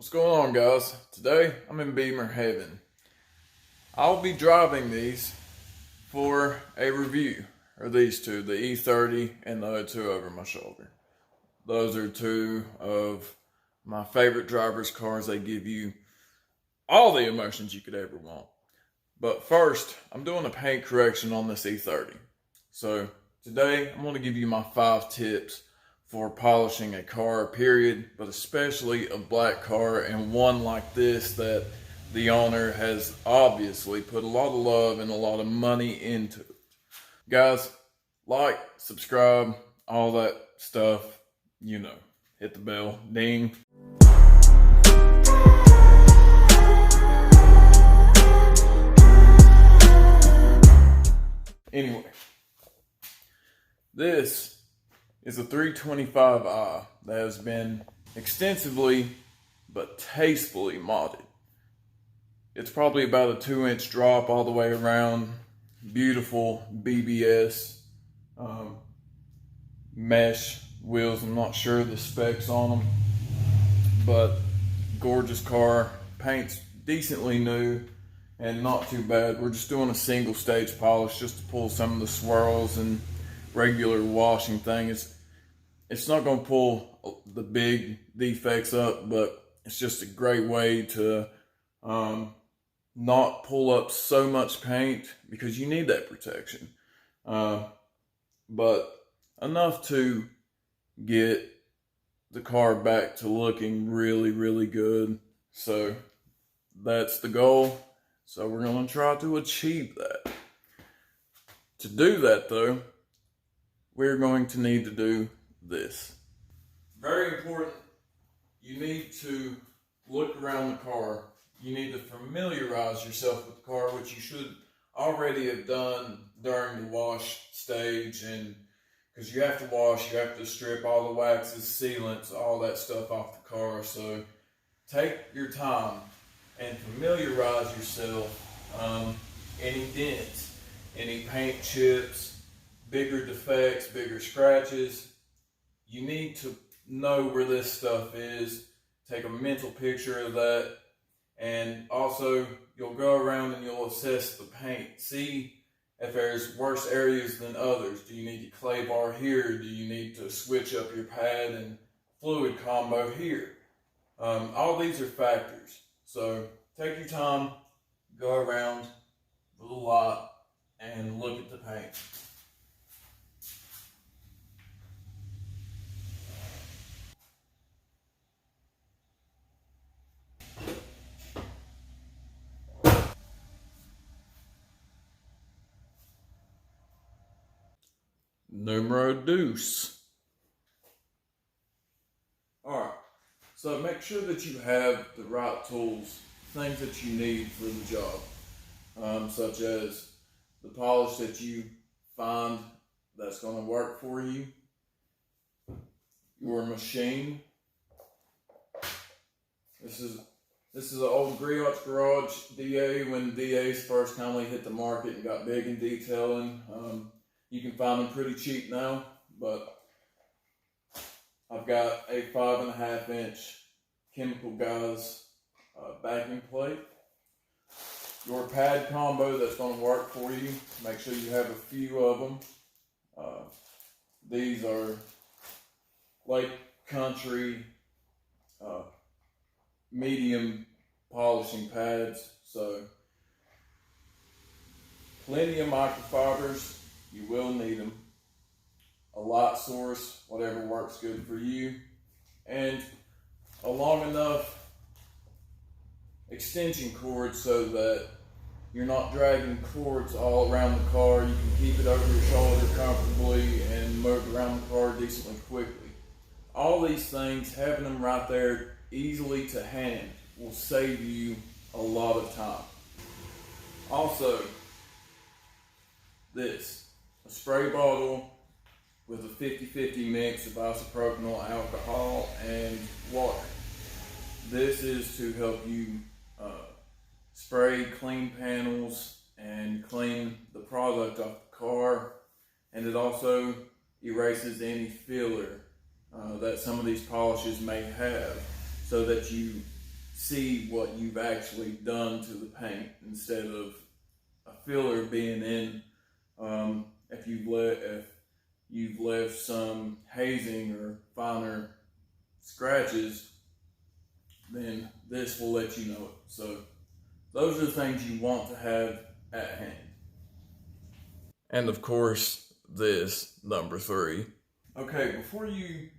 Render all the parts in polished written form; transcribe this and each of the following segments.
What's going on, guys? Today I'm in Beamer Haven. I'll be driving these for a review, or these two, the E30 and the O2 over my shoulder. Those are two of my favorite driver's cars. They give you all the emotions you could ever want. But first, I'm doing a paint correction on this E30. So today I'm going to give you my 5 tips for polishing a car, period, but especially a black car, and one like this that the owner has obviously put a lot of love and a lot of money into. Guys, like, subscribe, all that stuff, you know, hit the bell, ding. Anyway, this is a 325i that has been extensively but tastefully modded. It's probably about a 2-inch drop all the way around. Beautiful BBS mesh wheels. I'm not sure the specs on them, but gorgeous car. Paint's decently new and not too bad. We're just doing a single stage polish just to pull some of the swirls and regular washing thing. It's not going to pull the big defects up, but it's just a great way to not pull up so much paint, because you need that protection, but enough to get the car back to looking really good. So that's the goal. So we're going to try to achieve that. To do that though, we're going to need to do this. Very important, you need to look around the car. You need to familiarize yourself with the car, which you should already have done during the wash stage, and because you have to wash, you have to strip all the waxes, sealants, all that stuff off the car. So take your time and familiarize yourself. Any dents, any paint chips, bigger defects, bigger scratches, you need to know where this stuff is. Take a mental picture of that, and also you'll go around and you'll assess the paint. See if there's worse areas than others. Do you need to clay bar here? Do you need to switch up your pad and fluid combo here? All these are factors. So take your time, go around with a lot, and look at the paint. Numero deuce. Alright, so make sure that you have the right tools, things that you need for the job, such as the polish that you find that's going to work for you, your machine. This is an old Griot's Garage DA when DAs first kindly hit the market and got big in detailing. You can find them pretty cheap now, but I've got a 5.5-inch Chemical Guys backing plate. Your pad combo that's going to work for you, make sure you have a few of them. These are Lake Country medium polishing pads, so plenty of microfibers. You will need them. A light source, whatever works good for you, and a long enough extension cord so that you're not dragging cords all around the car. You can keep it over your shoulder comfortably and move around the car decently quickly. All these things, having them right there easily to hand, will save you a lot of time. Also, this, a spray bottle with a 50-50 mix of isopropanol, alcohol, and water. This is to help you spray, clean panels, and clean the product off the car. And it also erases any filler that some of these polishes may have, so that you see what you've actually done to the paint instead of a filler being in. If you've left some hazing or finer scratches, then this will let you know it. So those are the things you want to have at hand. And of course, this, number 3. Okay, before you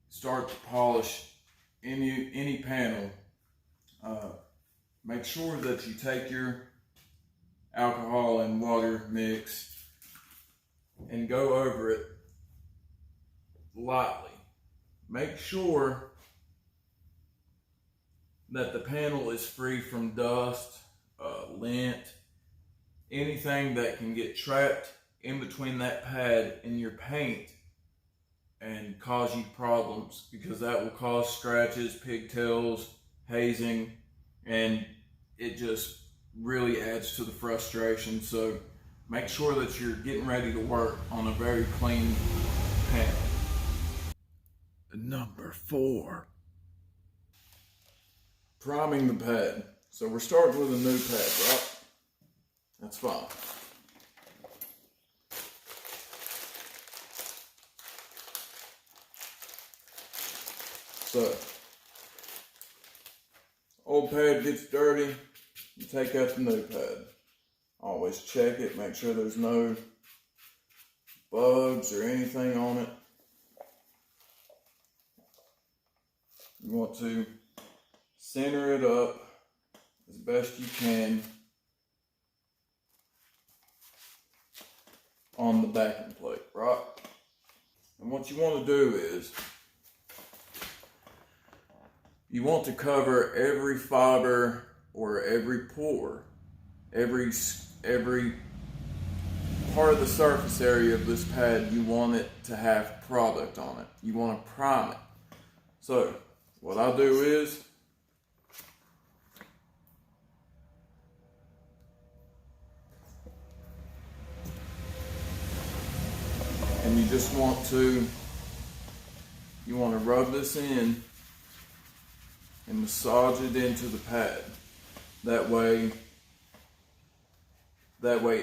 start to polish any panel, make sure that you take your alcohol and water mix and go over it lightly. Make sure that the panel is free from dust, lint, anything that can get trapped in between that pad and your paint and cause you problems, because that will cause scratches, pigtails, hazing, and it just really adds to the frustration. So make sure that you're getting ready to work on a very clean panel. Number 4. Priming the pad. So we're starting with a new pad, right? That's fine. So, old pad gets dirty, you take out the new pad. Always check it, make sure there's no bugs or anything on it. You want to center it up as best you can on the backing plate, right? And what you want to do is you want to cover every fiber or every pore, every part of the surface area of this pad. You want it to have product on it. You want to prime it. So what I do is and you just want to rub this in and massage it into the pad. That way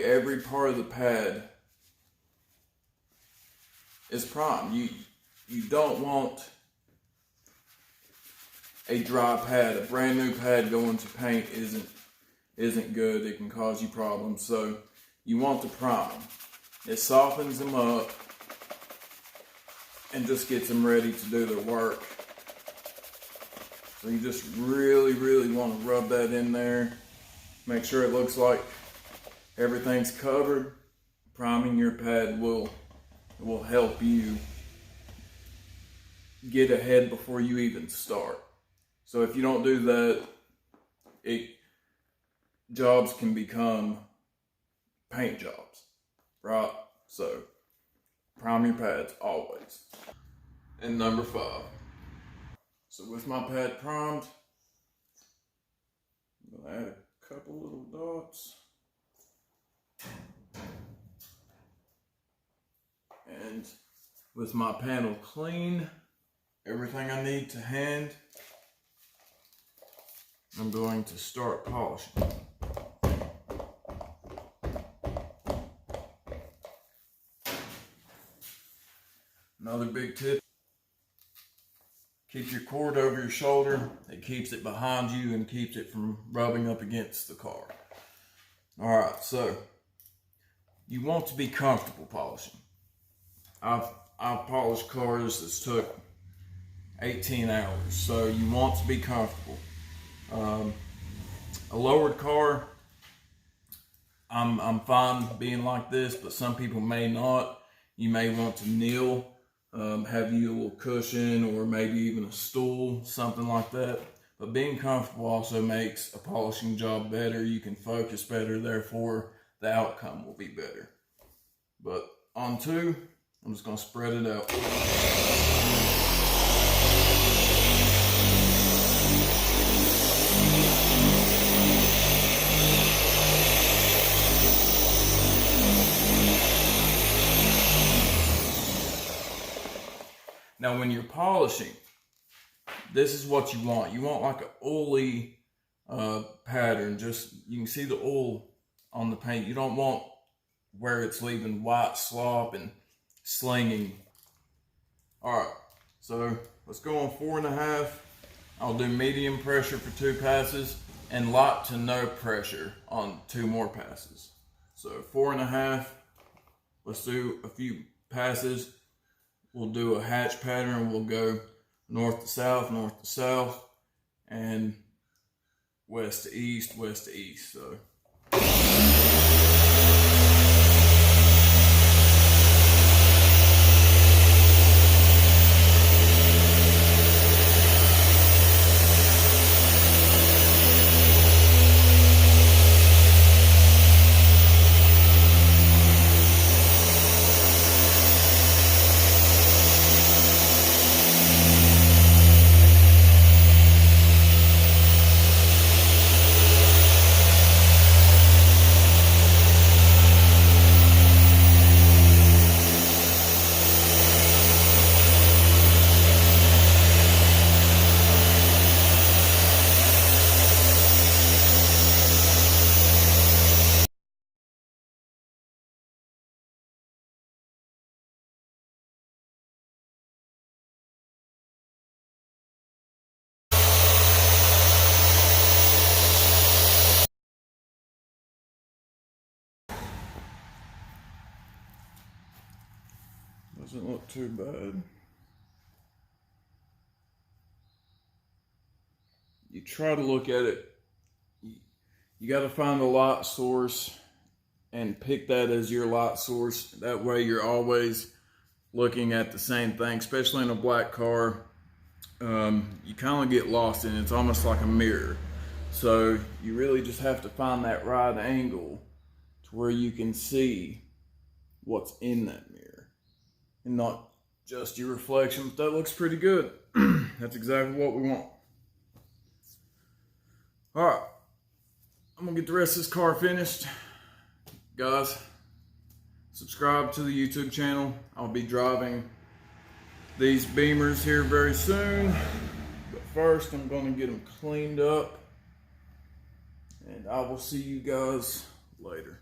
every part of the pad is primed. You don't want a dry pad. A brand new pad going to paint isn't good. It can cause you problems. So you want to prime them. It softens them up and just gets them ready to do their work. So you just really want to rub that in there. Make sure it looks like everything's covered. Priming your pad will help you get ahead before you even start. So if you don't do that, jobs can become paint jobs, right? So prime your pads always. And number 5. So with my pad primed, I'm going to add a couple little dots. And with my panel clean, everything I need to hand, I'm going to start polishing. Another big tip, keep your cord over your shoulder. It keeps it behind you and keeps it from rubbing up against the car. Alright, so you want to be comfortable polishing. I've polished cars that's took 18 hours, so you want to be comfortable. A lowered car, I'm fine being like this, but some people may not. You may want to kneel, have you a little cushion, or maybe even a stool, something like that. But being comfortable also makes a polishing job better. You can focus better, therefore the outcome will be better. But on 2, I'm just going to spread it out. Now when you're polishing, this is what you want. You want like an oily pattern. Just, you can see the oil on the paint. You don't want where it's leaving white slop and slinging. All right, so let's go on 4.5. I'll do medium pressure for 2 passes and light to no pressure on 2 more passes. So 4.5, let's do a few passes. We'll do a hatch pattern. We'll go north to south, and west to east, west to east. So. Doesn't look too bad. You try to look at it, you got to find a light source and pick that as your light source. That way you're always looking at the same thing, especially in a black car. You kind of get lost in it. It's almost like a mirror. So you really just have to find that right angle to where you can see what's in that mirror and not just your reflection. But that looks pretty good. That's exactly what we want. All right, I'm gonna get the rest of this car finished. Guys, subscribe to the YouTube channel. I'll be driving these Beamers here very soon. But first, I'm gonna get them cleaned up. And I will see you guys later.